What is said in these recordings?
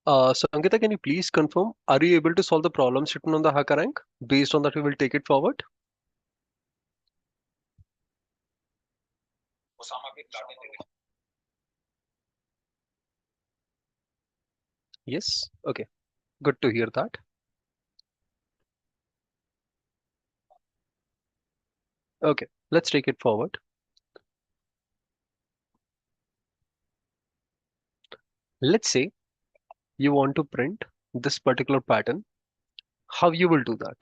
So Ankita, can you please confirm, are you able to solve the problems written on the HackerRank? Based on that, we will take it forward. Yes. Okay. Good to hear that. Okay. Let's take it forward. Let's say you want to print this particular pattern. How you will do that?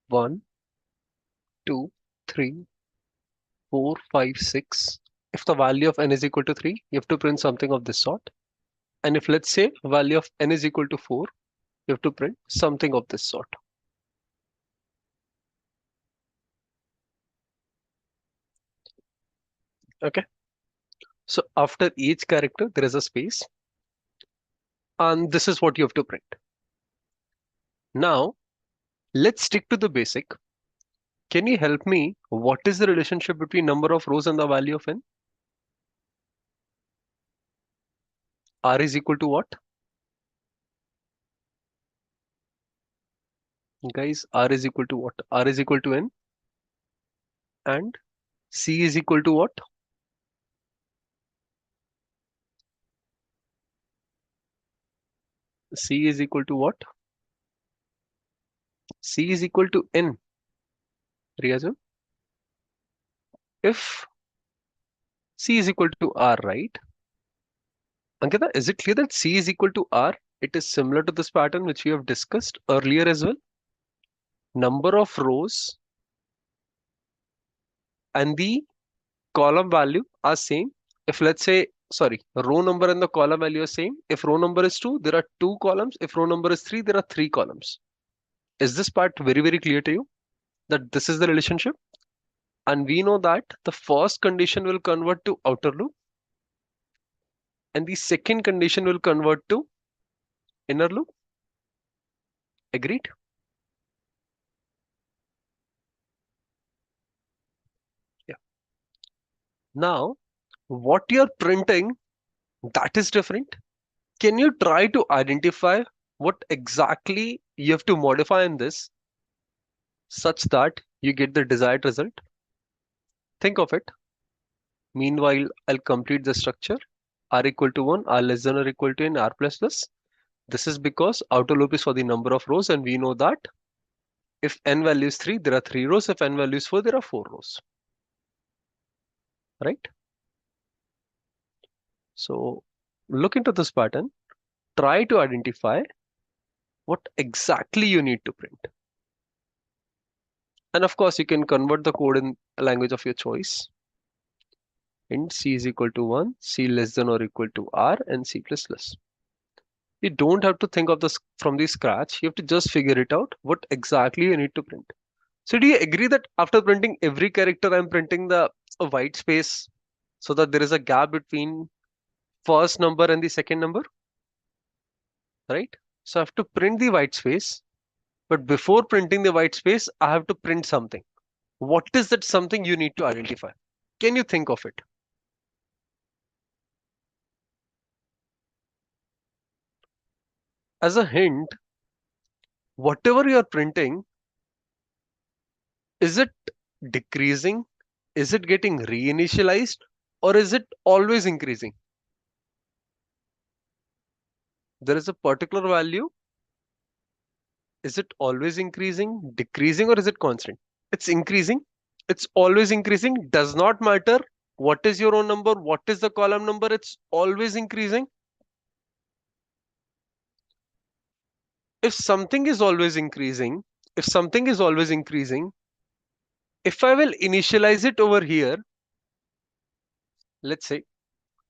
One, two, three, 4, 5, 6. If the value of n is equal to 3, you have to print something of this sort. And if let's say value of n is equal to 4, you have to print something of this sort. Okay. So after each character, there is a space. And this is what you have to print. Now, let's stick to the basic. Can you help me? What is the relationship between number of rows and the value of n? R is equal to what? Guys, R is equal to what? R is equal to n. And C is equal to what? C is equal to what? C is equal to n. Riyazul, if C is equal to R, right? Ankita, is it clear that C is equal to R? It is similar to this pattern which we have discussed earlier as well. Number of rows and the column value are same. If let's say, sorry, row number and the column value are same. If row number is 2, there are 2 columns. If row number is 3, there are 3 columns. Is this part very, very clear to you? That this is the relationship? And we know that the first condition will convert to outer loop and the second condition will convert to inner loop. Agreed? Yeah. Now, what you're printing, that is different. Can you try to identify what exactly you have to modify in this such that you get the desired result? Think of it. Meanwhile, I'll complete the structure. R equal to 1, R less than or equal to n, R plus plus. This is because outer loop is for the number of rows, and we know that if n value is 3, there are 3 rows. If n value is 4, there are 4 rows. Right? So look into this pattern. Try to identify what exactly you need to print. And of course, you can convert the code in a language of your choice. Int c is equal to 1, c less than or equal to r, and c plus plus. You don't have to think of this from the scratch. You have to just figure it out what exactly you need to print. So do you agree that after printing every character, I'm printing the a white space so that there is a gap between first number and the second number, right? So I have to print the white space, but before printing the white space, I have to print something. What is that something you need to identify? Can you think of it? As a hint, whatever you're printing, is it decreasing? Is it getting reinitialized? Or is it always increasing? There is a particular value. Is it always increasing, decreasing, or is it constant? It's increasing. It's always increasing. Does not matter what is your own number, what is the column number, it's always increasing. If something is always increasing, if something is always increasing, if I will initialize it over here, let's say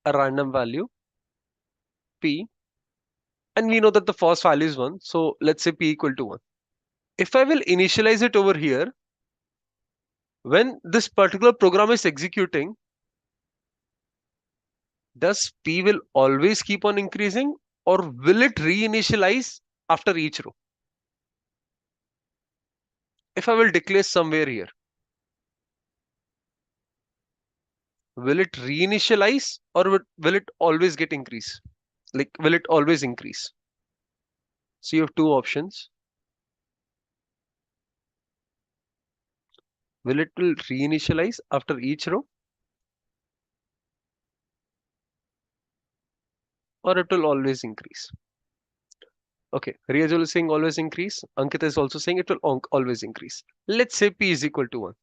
a random value, p, and we know that the first value is 1, so let's say p equal to 1. If I will initialize it over here, when this particular program is executing, does p will always keep on increasing or will it reinitialize after each row? If I will declare somewhere here, will it reinitialize or will it always get increase? Like, will it always increase? So you have two options. Will it will reinitialize after each row, or it will always increase? Okay, Riyajul is saying always increase. Ankita is also saying it will always increase. Let's say P is equal to 1.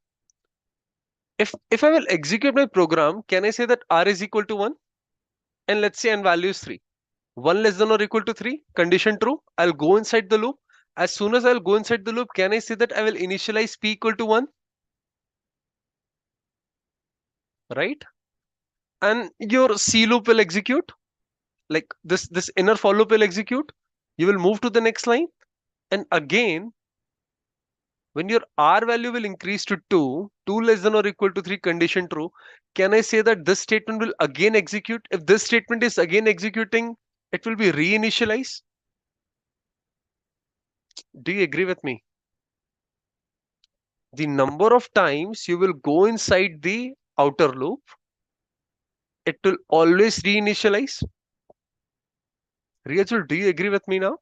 If I will execute my program, can I say that R is equal to 1? And let's say n value is 3. 1 less than or equal to 3, condition true. I'll go inside the loop. As soon as I'll go inside the loop, can I say that I will initialize P equal to 1? Right? And your C loop will execute. Like this inner for loop will execute. You will move to the next line. And again, when your R value will increase to 2, 2 less than or equal to 3, condition true, can I say that this statement will again execute? If this statement is again executing, it will be reinitialized. Do you agree with me? The number of times you will go inside the outer loop, it will always reinitialize. Riyajul, do you agree with me now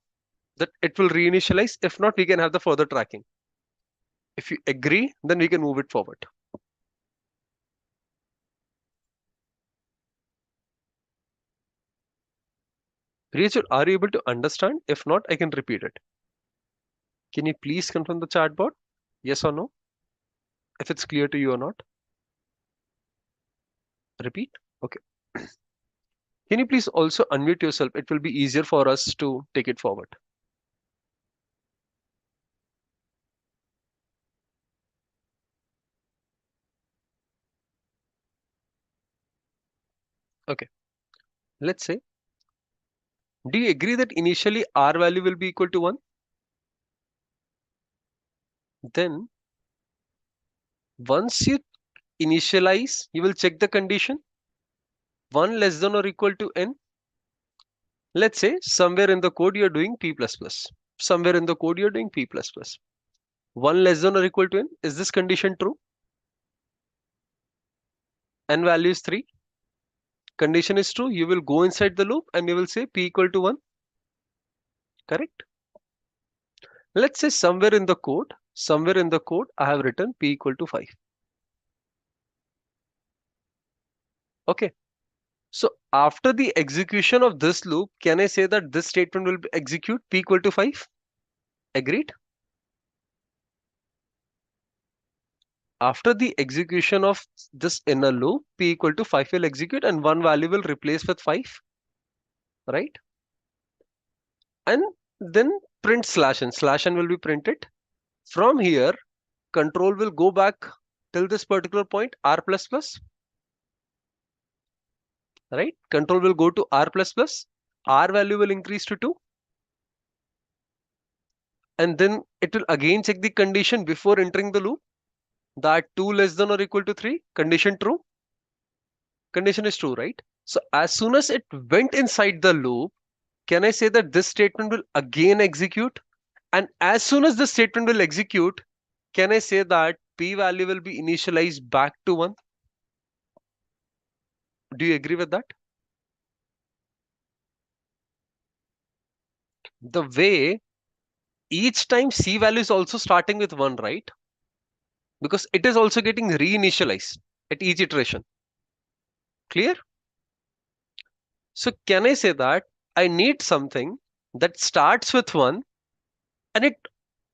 that it will reinitialize? If not, we can have the further tracking. If you agree, then we can move it forward. Riyajul, are you able to understand? If not, I can repeat it. Can you please confirm the chat board? Yes or no? If it's clear to you or not. Repeat. Okay. Can you please also unmute yourself? It will be easier for us to take it forward. Okay. Let's say, do you agree that initially R value will be equal to 1? Then once you initialize, you will check the condition 1 less than or equal to n. Let's say somewhere in the code you're doing p++. Somewhere in the code you're doing p++. 1 less than or equal to n. Is this condition true? N value is 3. Condition is true. You will go inside the loop and you will say p equal to 1. Correct? Let's say somewhere in the code, I have written p equal to 5. Okay. So after the execution of this loop, can I say that this statement will execute p equal to 5? Agreed? After the execution of this inner loop, p equal to 5 will execute and one value will replace with 5, right? And then print slash n will be printed. From here, control will go back till this particular point, r++, right? Control will go to r++, r value will increase to 2. And then it will again check the condition before entering the loop, that 2 less than or equal to 3, condition true. Condition is true, right? So as soon as it went inside the loop, can I say that this statement will again execute? And as soon as the statement will execute, can I say that p value will be initialized back to 1? Do you agree with that? The way each time c value is also starting with 1, right? Because it is also getting reinitialized at each iteration. Clear? So can I say that I need something that starts with 1 and it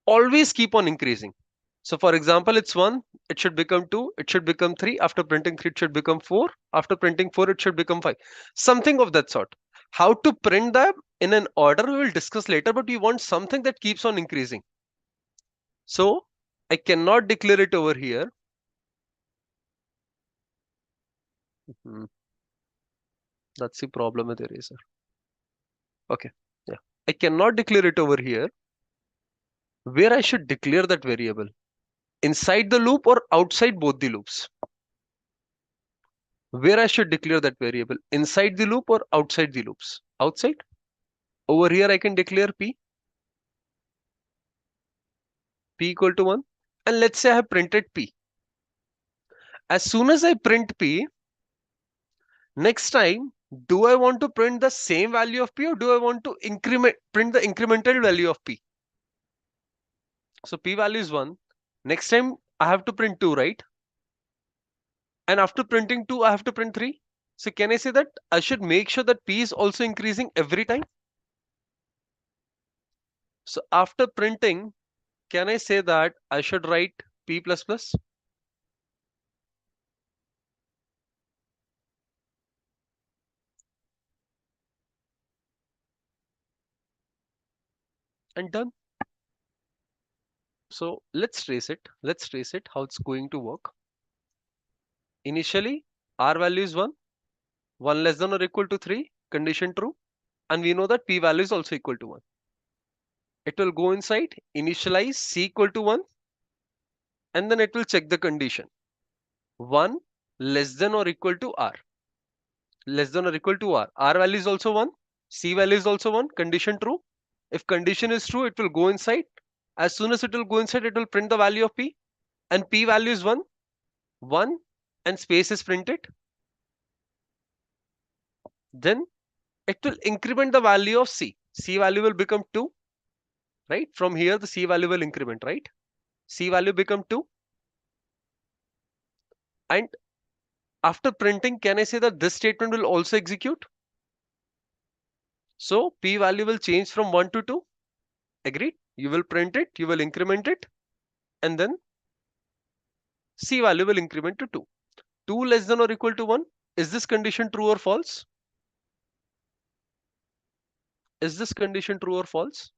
always keep on increasing? So for example, it's 1, it should become 2, it should become 3. After printing 3, it should become 4. After printing 4, it should become 5. Something of that sort. How to print them in an order we will discuss later, but we want something that keeps on increasing. So I cannot declare it over here. That's the problem with eraser. Okay, yeah. I cannot declare it over here. Where I should declare that variable? Inside the loop or outside both the loops? Where I should declare that variable? Inside the loop or outside the loops? Outside. Over here I can declare p equal to 1. And let's say I have printed p. As soon as I print p, next time Do I want to print the same value of P, or do I want to print the incremental value of P? So P value is 1. Next time I have to print 2, right? And after printing 2, I have to print 3. So can I say that I should make sure that P is also increasing every time? So after printing, can I say that I should write P plus plus? And done. So let's trace it. Let's trace it how it's going to work. Initially, R value is 1, 1 less than or equal to 3, condition true. And we know that P value is also equal to 1. It will go inside, initialize C equal to 1, and then it will check the condition. 1 less than or equal to R. Less than or equal to R. R value is also 1. C value is also 1. Condition true. If condition is true, it will go inside. As soon as it will go inside, it will print the value of P. And P value is 1. 1 and space is printed. Then it will increment the value of C. C value will become 2. Right? From here, the C value will increment, right? C value become 2. And after printing, can I say that this statement will also execute? So P value will change from 1 to 2. Agreed? You will print it, you will increment it, and then C value will increment to 2. 2 less than or equal to 1. Is this condition true or false? Is this condition true or false?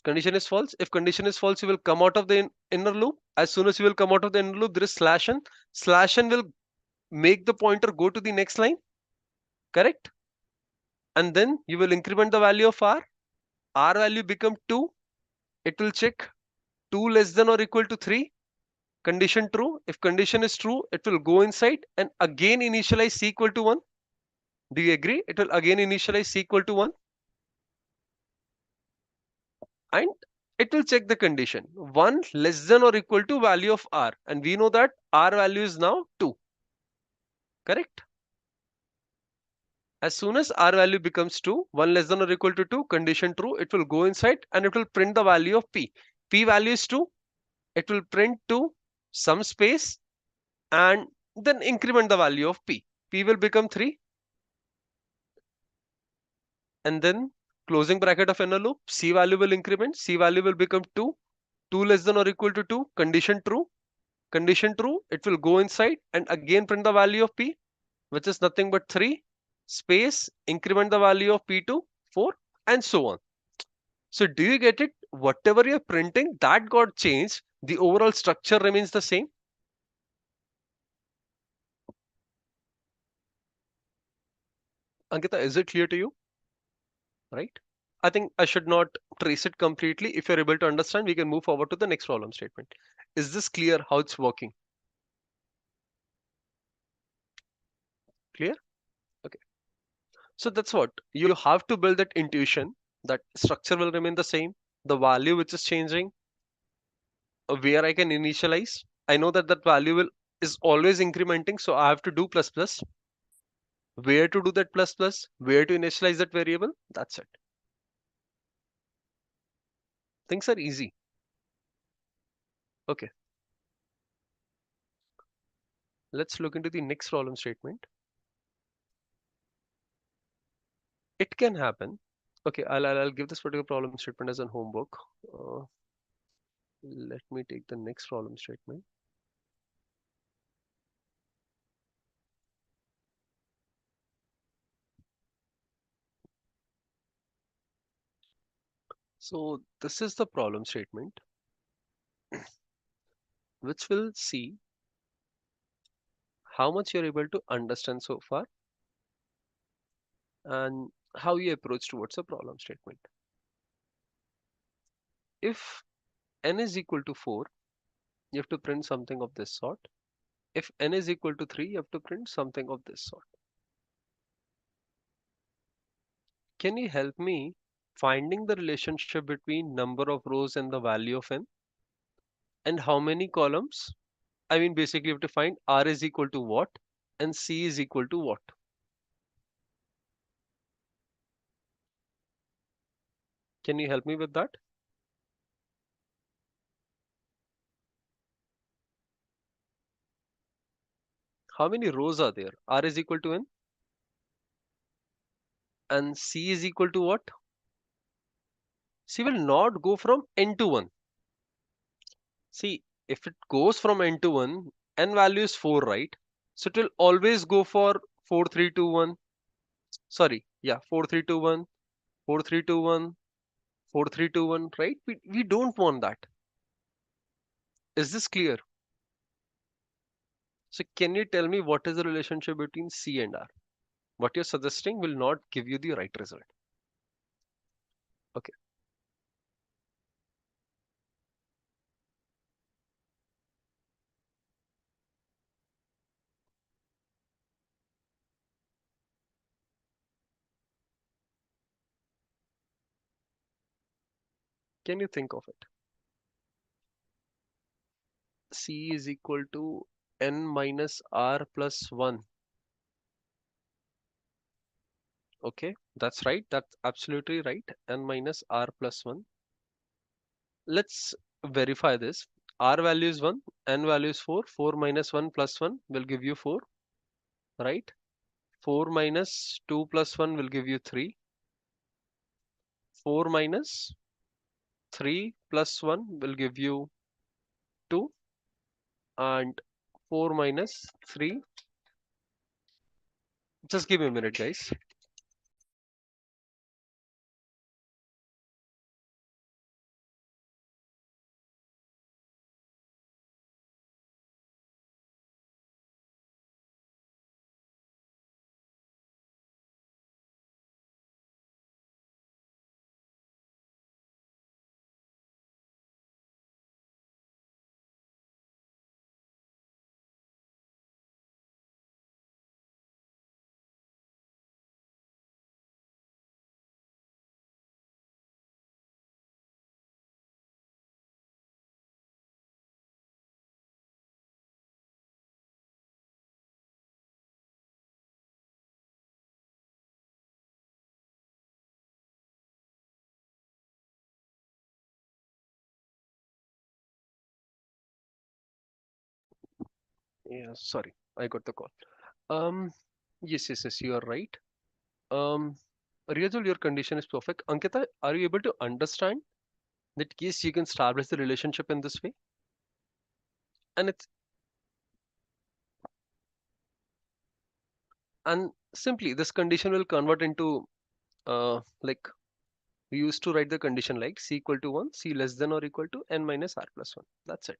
Condition is false. If condition is false, you will come out of the inner loop. As soon as you will come out of the inner loop, there is slash n. Slash n will make the pointer go to the next line. Correct? And then you will increment the value of R. R value become 2. It will check 2 less than or equal to 3. Condition true. If condition is true, it will go inside and again initialize C equal to 1. Do you agree? It will again initialize C equal to 1. And it will check the condition 1 less than or equal to value of R. And we know that R value is now 2. Correct? As soon as R value becomes 2, 1 less than or equal to 2, condition true, it will go inside and it will print the value of P. P value is 2. It will print to some space and then increment the value of P. P will become 3. And then closing bracket of inner loop, C value will increment. C value will become 2. 2 less than or equal to 2. Condition true. Condition true. It will go inside and again print the value of P, which is nothing but 3. Space, increment the value of P to 4, and so on. So do you get it? Whatever you're printing, that got changed. The overall structure remains the same. Ankita, is it clear to you? Right? I think I should not trace it completely. If you're able to understand, we can move forward to the next problem statement. Is this clear how it's working? Clear? Okay. So that's what you have to build that intuition that structure will remain the same. The value which is changing, where I can initialize. I know that that value will is always incrementing, so I have to do plus plus. Where to do that plus plus? Where to initialize that variable? That's it. Things are easy. Okay. Let's look into the next problem statement. It can happen. Okay, I'll give this particular problem statement as a homework. Uh, Let me take the next problem statement. So this is the problem statement, which will see how much you're able to understand so far and how you approach towards a problem statement. If n is equal to 4, you have to print something of this sort. If n is equal to 3, you have to print something of this sort. Can you help me finding the relationship between number of rows and the value of n? And how many columns? I mean, basically, you have to find r is equal to what? and C is equal to what? Can you help me with that? How many rows are there? R is equal to N and C is equal to what? C will not go from N to 1. See, if it goes from N to 1, N value is 4, right? So it will always go for 4, 3, 2, 1. Sorry, yeah, 4, 3, 2, 1, 4, 3, 2, 1, 4, 3, 2, 1, right? We don't want that. Is this clear? So can you tell me what is the relationship between C and R? What you're suggesting will not give you the right result. Okay, can you think of it? C is equal to N minus R plus 1. Okay, that's right. That's absolutely right. N minus R plus 1. Let's verify this. R value is 1, N value is 4. 4 minus 1 plus 1 will give you 4, right? 4 minus 2 plus 1 will give you 3. 4 minus 3 plus 1 will give you 2. And 4 minus 3. Just give me a minute, guys. Yeah, sorry, I got the call. Um, yes, you are right. Um, Riyazul, your condition is perfect. Ankita, are you able to understand that yes, you can establish the relationship in this way? And it's and simply this condition will convert into like we used to write the condition like C equal to 1, C less than or equal to N minus R plus 1. That's it.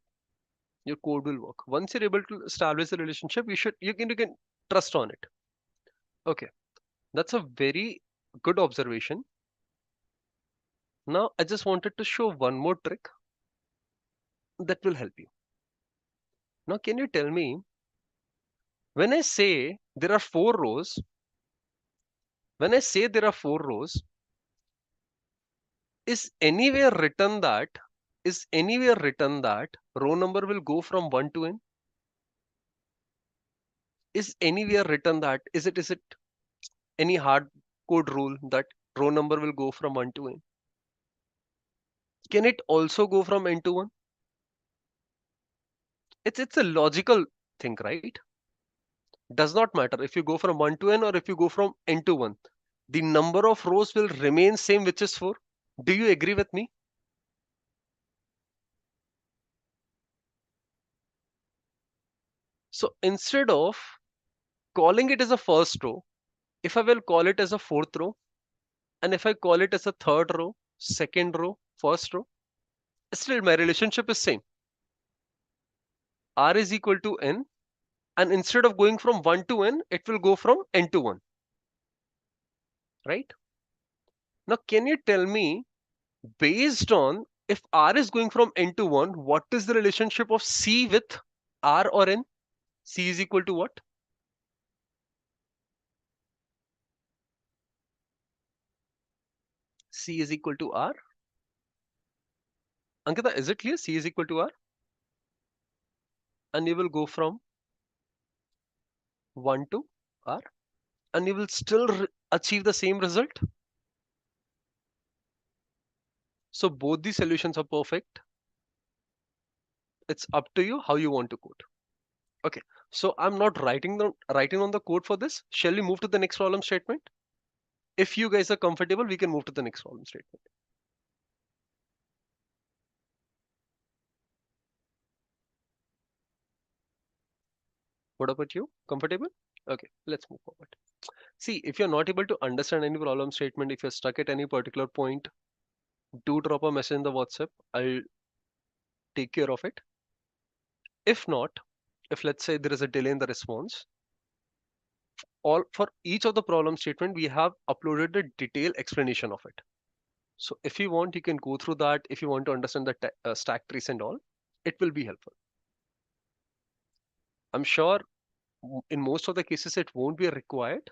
Your code will work. Once you're able to establish the relationship, you can trust on it. Okay, that's a very good observation. Now I just wanted to show one more trick that will help you. Now can you tell me when I say there are four rows, when I say there are four rows, is anywhere written that row number will go from 1 to n? Is anywhere written that is it any hard code rule that row number will go from 1 to n? Can it also go from n to 1? It's a logical thing, right? Does not matter if you go from 1 to n or if you go from n to 1. The number of rows will remain same, which is 4. Do you agree with me? So instead of calling it as a first row, if I will call it as a fourth row, and if I call it as a third row, second row, first row, still my relationship is same. R is equal to n, and instead of going from 1 to n, it will go from n to 1, right? Now, can you tell me, based on if R is going from n to 1, what is the relationship of C with R or n? C is equal to what? C is equal to R. Ankita, is it clear? C is equal to R. And you will go from 1 to R, and you will still achieve the same result. So both the solutions are perfect. It's up to you how you want to code. Okay, so I'm not writing on the code for this. Shall we move to the next problem statement? If you guys are comfortable, we can move to the next problem statement. What about you? Comfortable? Okay, let's move forward. See, if you're not able to understand any problem statement, if you're stuck at any particular point, do drop a message in the WhatsApp. I'll take care of it. If not, if let's say there is a delay in the response, all for each of the problem statement, we have uploaded a detailed explanation of it. So if you want, you can go through that. If you want to understand the stack trace and all, it will be helpful. I'm sure in most of the cases, it won't be required.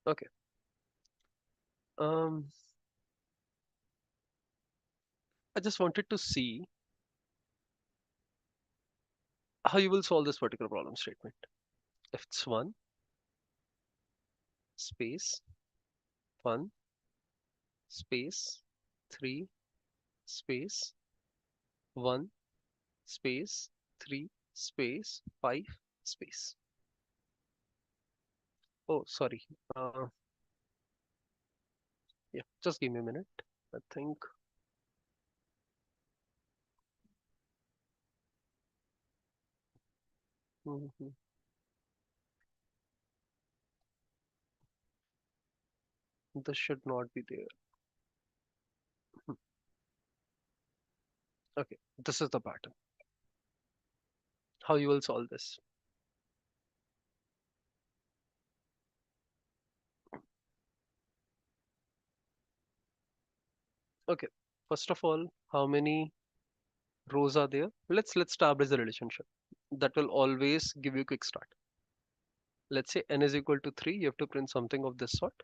Okay. Um, I just wanted to see how you will solve this particular problem statement. If it's 1 space 1 space 3 space 1 space 3 space 5 space. Oh, sorry. Yeah, just give me a minute. I think mhm, this should not be there. Hmm, okay, this is the pattern. How you will solve this? Okay, first of all, how many rows are there? Let's establish the relationship. That will always give you a quick start. Let's say n is equal to 3, you have to print something of this sort.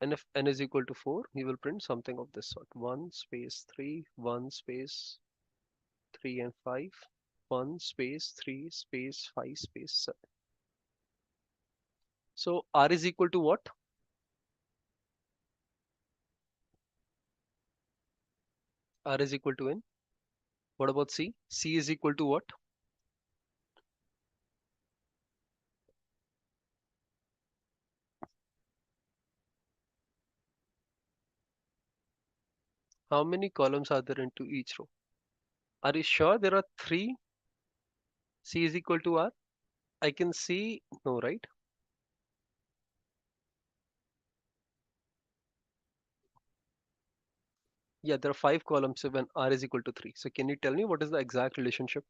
And if n is equal to 4, you will print something of this sort. 1 space 3, 1 space 3 and 5, 1 space 3 space 5 space 7. So R is equal to what? R is equal to n. What about C? C is equal to what? How many columns are there into each row? Are you sure there are three? C is equal to R? I can see, no, right? Yeah, there are 5 columns when R is equal to 3. So can you tell me what is the exact relationship?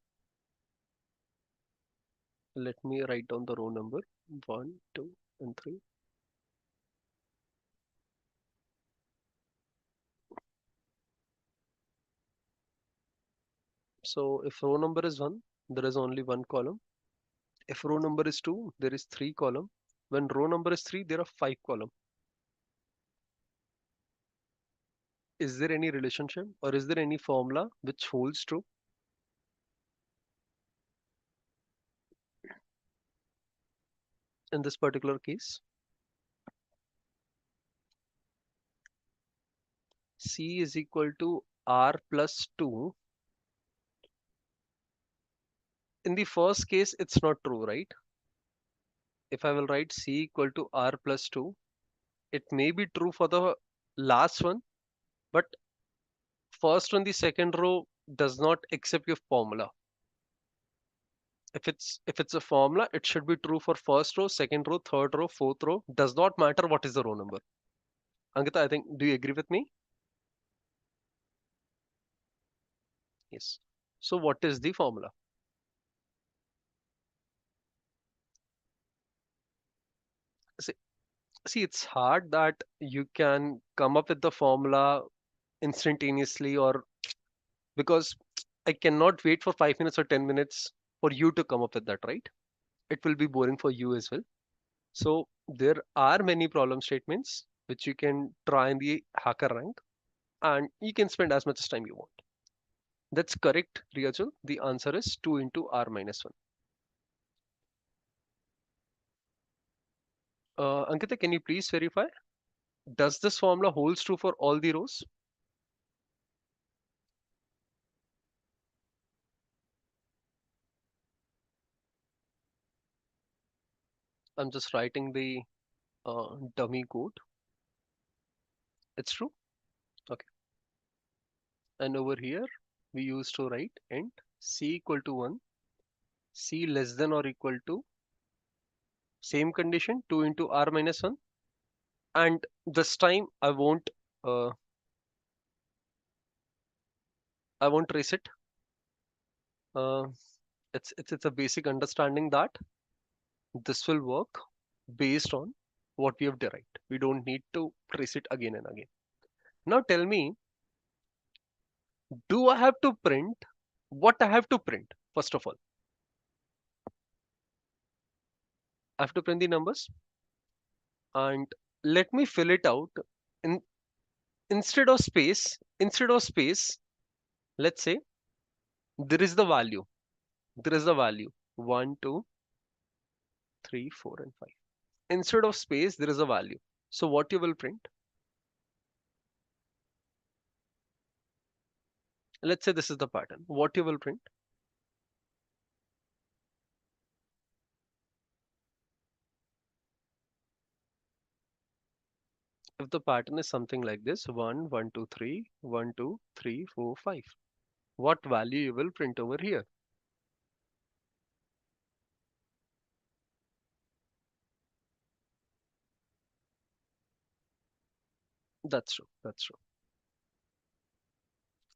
Let me write down the row number 1, 2, and 3. So if row number is 1, there is only 1 column. If row number is 2, there is 3 column. When row number is 3, there are 5 column. Is there any relationship or is there any formula which holds true in this particular case? C is equal to R plus 2. In the first case, it's not true, right? If I will write C equal to R plus 2, it may be true for the last one, but first one, the second row does not accept your formula. If it's a formula, it should be true for first row, second row, third row, fourth row. Does not matter what is the row number. Ankita, I think, do you agree with me? Yes. So what is the formula? See, see, it's hard that you can come up with the formula instantaneously, or because I cannot wait for 5 minutes or 10 minutes for you to come up with that, right? It will be boring for you as well. So there are many problem statements which you can try in the hacker rank, and you can spend as much time you want. That's correct, Riyajul. The answer is 2 into R minus 1. Ankita, can you please verify? Does this formula holds true for all the rows? I'm just writing the dummy code. It's true. Okay. And over here, we used to write int c equal to 1, c less than or equal to same condition 2 into r minus 1. And this time uh, I won't trace it. Uh, it's a basic understanding that this will work based on what we have derived. We don't need to trace it again and again. Now tell me, do I have to print what I have to print? First of all, I have to print the numbers and let me fill it out in instead of space, let's say there is the value. There is the value 1, 2, 3, 4, and 5. Instead of space, there is a value. So what you will print? Let's say this is the pattern. What you will print? If the pattern is something like this, 1, 1, 2, 3, 1, 2, 3, 4, 5. What value you will print over here? That's true. That's true.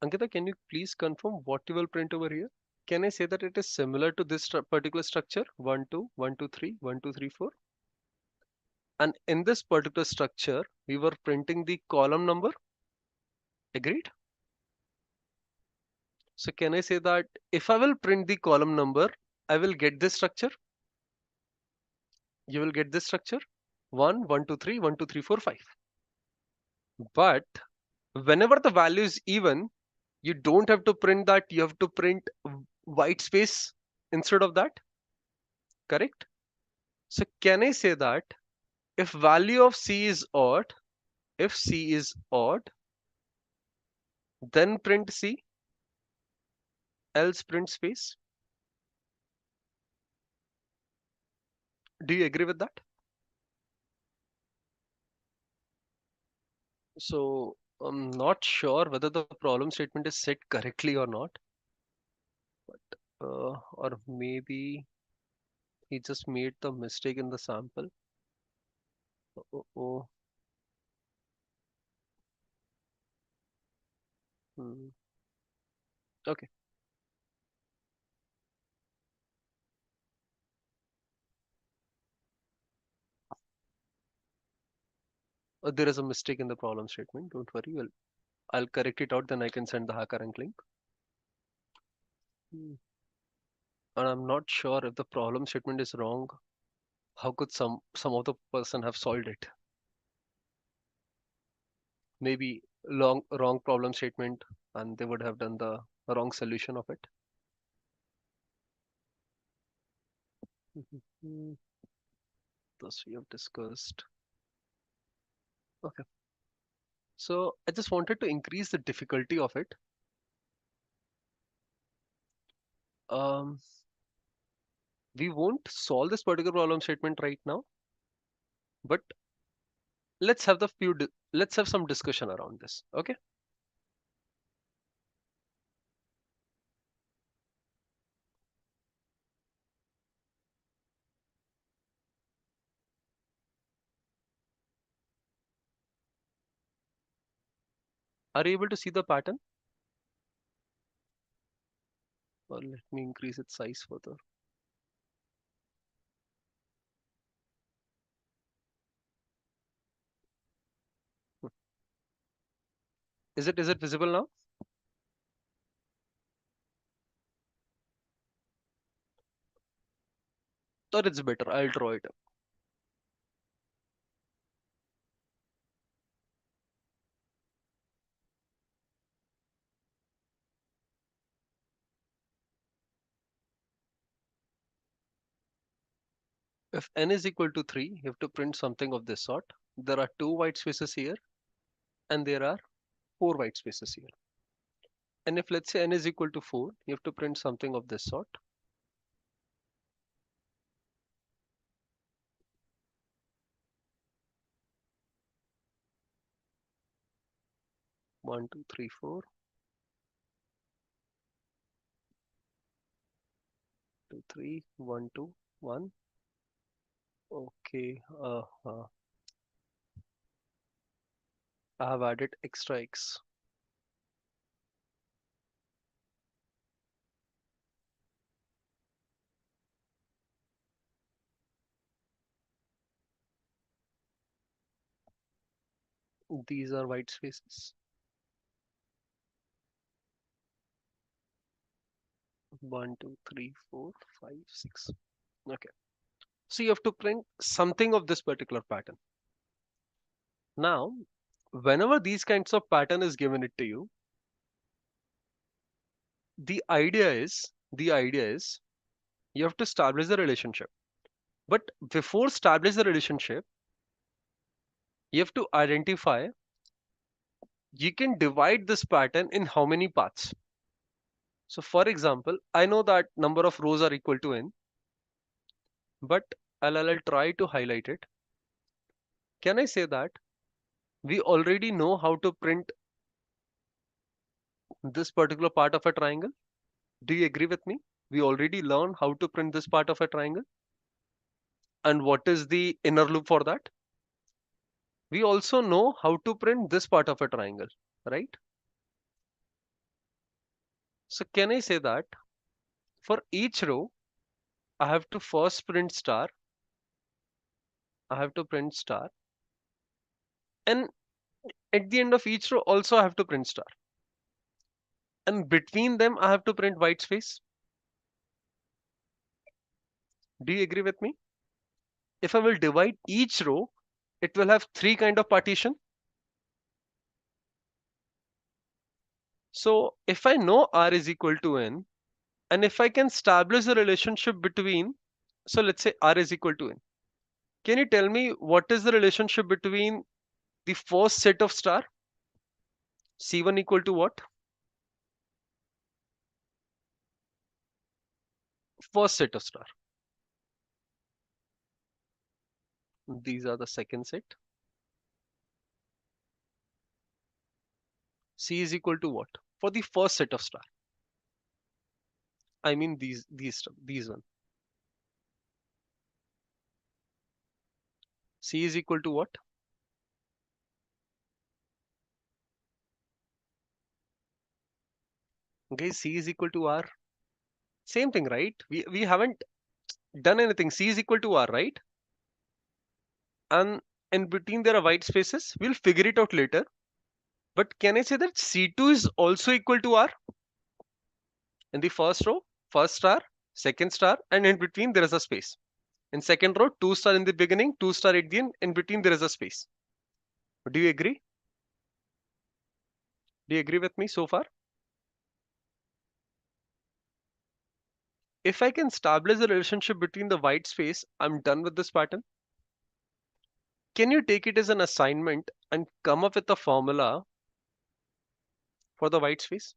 Ankita, can you please confirm what you will print over here? Can I say that it is similar to this particular structure? 1, 2, 1, 2, 3, 1, 2, 3, 4. And in this particular structure, we were printing the column number. Agreed? So can I say that if I will print the column number, I will get this structure? You will get this structure? 1, 1, 2, 3, 1, 2, 3, 4, 5. But whenever the value is even, you don't have to print that. You have to print white space instead of that. Correct? So can I say that if value of c is odd, if c is odd, then print c, else print space? Do you agree with that? So I'm not sure whether the problem statement is set correctly or not, or maybe he just made the mistake in the sample. Oh, oh, hmm. Okay. There is a mistake in the problem statement. Don't worry. I'll correct it out. Then I can send the hacker rank link. Hmm. And I'm not sure if the problem statement is wrong. How could some of the person have solved it? Maybe wrong problem statement, and they would have done the wrong solution of it. Hmm. Thus we have discussed. Okay. So I just wanted to increase the difficulty of it. Um, we won't solve this particular problem statement right now, but let's have some discussion around this. Okay. Are you able to see the pattern? Or let me increase its size further. Hmm. Is it visible now? Or it's better. I'll draw it up. If n is equal to 3, you have to print something of this sort. There are two white spaces here, and there are four white spaces here. And if let's say n is equal to 4, you have to print something of this sort. 1, 2, 3, 4, 2, 3, 1, 2, 1. Okay, I have added extra x. These are white spaces. 1, 2, 3, 4, 5, 6. Okay. So you have to print something of this particular pattern. Now, whenever these kinds of pattern is given it to you, the idea is you have to establish the relationship. But before establish the relationship, you have to identify, you can divide this pattern in how many parts. So for example, I know that number of rows are equal to n, but I'll try to highlight it. Can I say that we already know how to print this particular part of a triangle? Do you agree with me? We already learned how to print this part of a triangle. And what is the inner loop for that? We also know how to print this part of a triangle, right? So can I say that for each row, I have to first print star, I have to print star, and at the end of each row also I have to print star. And between them, I have to print white space. Do you agree with me? If I will divide each row, it will have three kind of partition. So if I know R is equal to N, and if I can establish the relationship between, so let's say R is equal to N. Can you tell me what is the relationship between the first set of star? C1 equal to what? First set of star. These are the second set. C is equal to what? For the first set of star. I mean these one. C is equal to what? Okay, C is equal to R. Same thing, right? We haven't done anything. C is equal to R, right? And in between there are white spaces. We'll figure it out later. But can I say that C2 is also equal to R? In the first row, first star, second star, and in between there is a space. In second row, two star in the beginning, two star at the end. In between there is a space. Do you agree? Do you agree with me so far? If I can establish the relationship between the white space, I'm done with this pattern. Can you take it as an assignment and come up with a formula for the white space?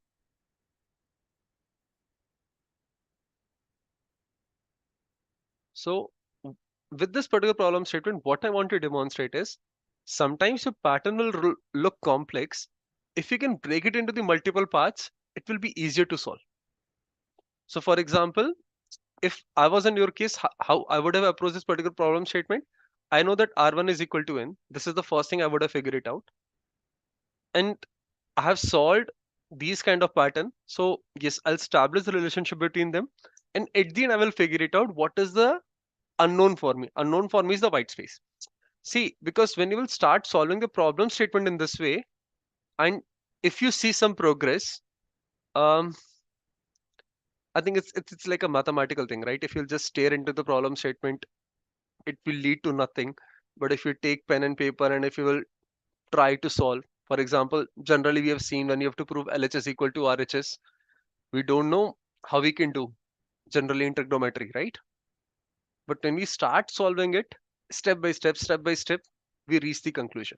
So with this particular problem statement, what I want to demonstrate is sometimes your pattern will look complex. If you can break it into the multiple parts, it will be easier to solve. So for example, if I was in your case, how I would have approached this particular problem statement, I know that R1 is equal to N. This is the first thing I would have figured it out. And I have solved these kind of pattern. So yes, I'll establish the relationship between them. And at the end, I will figure it out. What is the unknown for me? Unknown for me is the white space. See, because when you will start solving the problem statement in this way, and if you see some progress, um, I think it's like a mathematical thing, right? If you'll just stare into the problem statement, it will lead to nothing. But if you take pen and paper and if you will try to solve, for example, generally we have seen when you have to prove LHS equal to RHS, we don't know how we can do generally in trigonometry, right? But when we start solving it step by step, we reach the conclusion.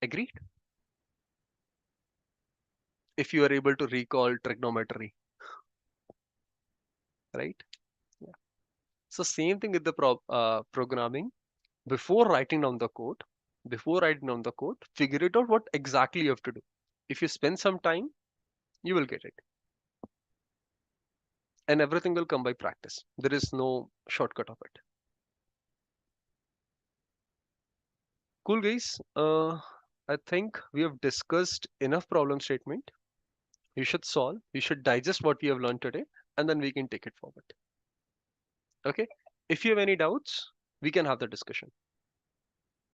Agreed? If you are able to recall trigonometry, right? Yeah. So same thing with the programming. Before writing down the code, figure it out what exactly you have to do. If you spend some time, you will get it. And everything will come by practice. There is no shortcut of it. Cool, guys. I think we have discussed enough problem statement. You should solve, you should digest what we have learned today, and then we can take it forward. Okay. If you have any doubts, we can have the discussion.